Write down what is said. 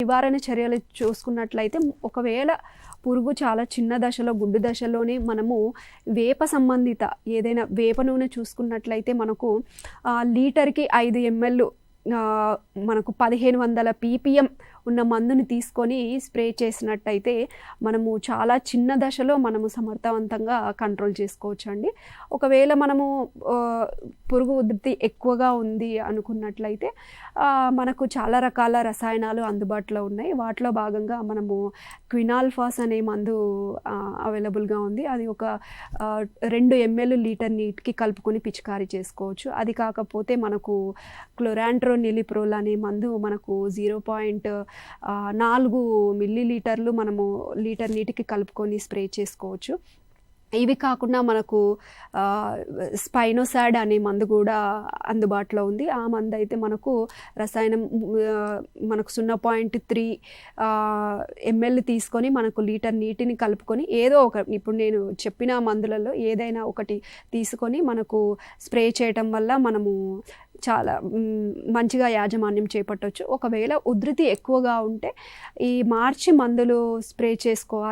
నివారణ చర్యలు చూసుకున్నట్లయితే ఒకవేళ పురుగు చాలా చిన్న దశలో గుడ్డు దశలోనే మనము వేప సంబంధిత ఏదైనా వేప నూనె చూసుకున్నట్లయితే మనకు లీటర్కి 5 ml మనకు 1500 ppm ఉన్న మందుని తీసుకొని స్ప్రే చేసినట్టయితే మనము చాలా చిన్న దశలో మనము సమర్థవంతంగా కంట్రోల్ చేసుకోవచ్చు అండి. ఒకవేళ మనము పురుగు ఉధృతి ఎక్కువగా ఉంది అనుకున్నట్లయితే మనకు చాలా రకాల రసాయనాలు అందుబాటులో ఉన్నాయి. వాటిలో భాగంగా మనము క్వినాల్ఫాస్ అనే మందు అవైలబుల్గా ఉంది. అది ఒక 2 ml లీటర్ నీటికి కలుపుకొని పిచికారీ చేసుకోవచ్చు. అది కాకపోతే మనకు క్లోరాంట్రోనిలిప్రోల్ అనే మందు మనకు 0.4 మిల్లీలీటర్లు మనము లీటర్ నీటికి కలుపుకొని స్ప్రే చేసుకోవచ్చు. ఇవి కాకుండా మనకు స్పైనోసాడ్ అనే మందు కూడా అందుబాటులో ఉంది. ఆ మందు అయితే మనకు రసాయనం మనకు 0.3 ml తీసుకొని మనకు లీటర్ నీటిని కలుపుకొని ఏదో ఒక ఇప్పుడు నేను చెప్పిన మందులలో ఏదైనా ఒకటి తీసుకొని మనకు స్ప్రే చేయటం వల్ల మనము చాలా మంచిగా యాజమాన్యం చేపట్టవచ్చు. ఒకవేళ ఉధృతి ఎక్కువగా ఉంటే ఈ మార్చి మందులు స్ప్రే చేసుకోవాలి.